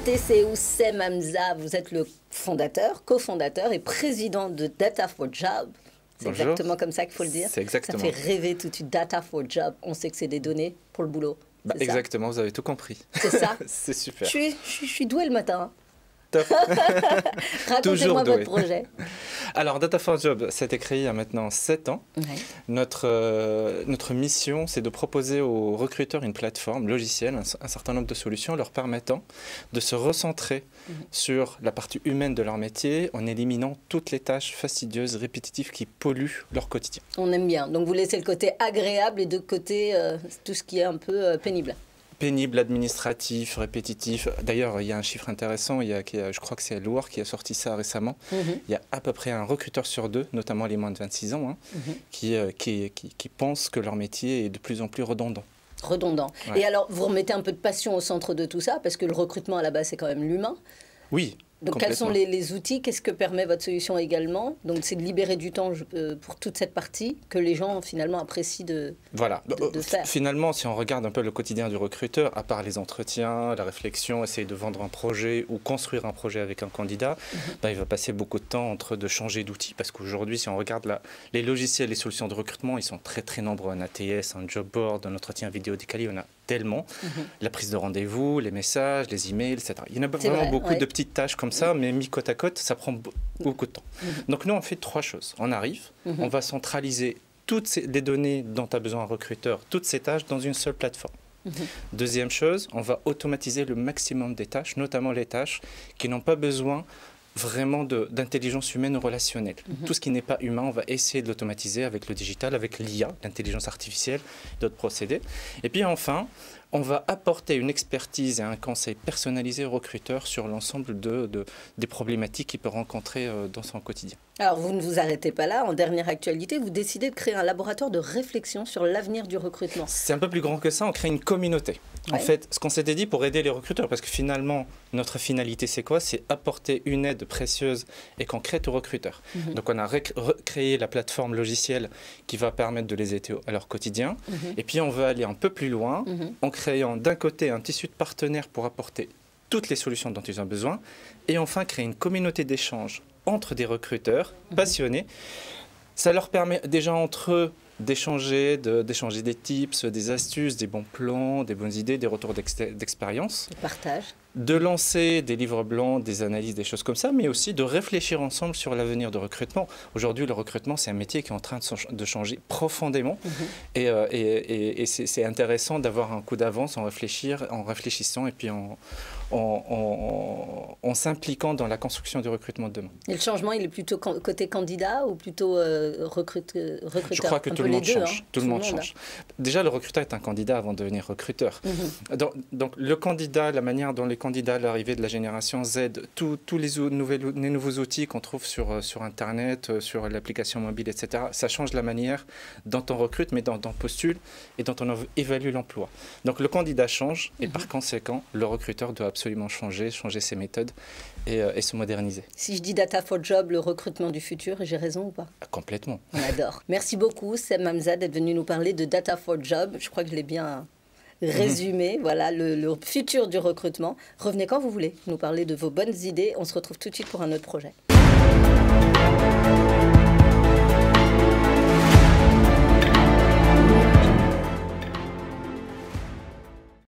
invité, c'est Oussem Hamza. Vous êtes le fondateur, cofondateur et président de Data for Job. C'est exactement comme ça qu'il faut le dire. C'est exactement. Ça fait rêver tout de suite. Data for Job. On sait que c'est des données pour le boulot. Exactement, vous avez tout compris. C'est ça. C'est super. Je suis doué le matin. Top. Racontez-moi votre projet. Alors, Data for Job, ça a été créé il y a maintenant 7 ans. Ouais. Notre mission, c'est de proposer aux recruteurs une plateforme logicielle, un certain nombre de solutions leur permettant de se recentrer sur la partie humaine de leur métier en éliminant toutes les tâches fastidieuses, répétitives qui polluent leur quotidien. On aime bien. Donc, vous laissez le côté agréable et de côté tout ce qui est un peu pénible. Pénible, administratif, répétitif. D'ailleurs, il y a un chiffre intéressant, je crois que c'est Loire qui a sorti ça récemment. Il y a à peu près un recruteur sur 2, notamment les moins de 26 ans, qui pensent que leur métier est de plus en plus redondant. Redondant. Ouais. Et alors, vous remettez un peu de passion au centre de tout ça, parce que le recrutement, à la base, c'est quand même l'humain. Oui. Donc, quels sont les outils? Qu'est-ce que permet votre solution également? Donc, c'est de libérer du temps pour toute cette partie que les gens, finalement, apprécient de faire. Finalement, si on regarde un peu le quotidien du recruteur, à part les entretiens, la réflexion, essayer de vendre un projet ou construire un projet avec un candidat, il va passer beaucoup de temps entre de changer d'outils. Parce qu'aujourd'hui, si on regarde les logiciels, les solutions de recrutement, ils sont très, très nombreux. Un ATS, un job board, un entretien vidéo décalé, on a tellement. La prise de rendez-vous, les messages, les emails, etc. Il y en a vraiment beaucoup de petites tâches comme ça, mais mis côte à côte, ça prend beaucoup de temps. Donc nous, on fait 3 choses. On arrive, on va centraliser toutes les données dont a besoin un recruteur, toutes ces tâches dans une seule plateforme. Deuxième chose, on va automatiser le maximum des tâches, notamment les tâches qui n'ont pas besoin vraiment d'intelligence humaine ou relationnelle. Tout ce qui n'est pas humain, on va essayer de l'automatiser avec le digital, avec l'IA, l'intelligence artificielle, d'autres procédés. Et puis enfin, on va apporter une expertise et un conseil personnalisé au recruteur sur l'ensemble des problématiques qu'il peut rencontrer dans son quotidien. Alors, vous ne vous arrêtez pas là. En dernière actualité, vous décidez de créer un laboratoire de réflexion sur l'avenir du recrutement. C'est un peu plus grand que ça, on crée une communauté. En fait, ce qu'on s'était dit pour aider les recruteurs, parce que finalement, notre finalité, c'est quoi? C'est apporter une aide précieuse et concrète aux recruteurs. Donc, on a créé la plateforme logicielle qui va permettre de les aider à leur quotidien. Et puis, on veut aller un peu plus loin en créant d'un côté un tissu de partenaires pour apporter toutes les solutions dont ils ont besoin et enfin créer une communauté d'échange entre des recruteurs passionnés. Ça leur permet déjà entre eux d'échanger des tips, des astuces, des bons plans, des bonnes idées, des retours d'expérience. Partage. De lancer des livres blancs, des analyses, des choses comme ça, mais aussi de réfléchir ensemble sur l'avenir du recrutement. Aujourd'hui, le recrutement, c'est un métier qui est en train de changer profondément. Et c'est intéressant d'avoir un coup d'avance en réfléchissant et puis en s'impliquant dans la construction du recrutement de demain. Et le changement, il est plutôt côté candidat ou plutôt recruteur? Je crois que tout le monde change. Tout le monde change. Déjà, le recruteur est un candidat avant de devenir recruteur. Donc, le candidat, la manière dont les candidats, l'arrivée de la génération Z, tous les nouveaux outils qu'on trouve sur Internet, sur l'application mobile, etc., ça change la manière dont on recrute, mais dont on postule et dont on évalue l'emploi. Donc, le candidat change et par conséquent, le recruteur doit absolument changer ses méthodes et se moderniser. Si je dis Data for Job, le recrutement du futur, j'ai raison ou pas? Complètement. On adore. Merci beaucoup, Oussem Hamza, d'être venu nous parler de Data for Job. Je crois que je l'ai bien résumé. Voilà, le futur du recrutement. Revenez quand vous voulez nous parler de vos bonnes idées. On se retrouve tout de suite pour un autre projet.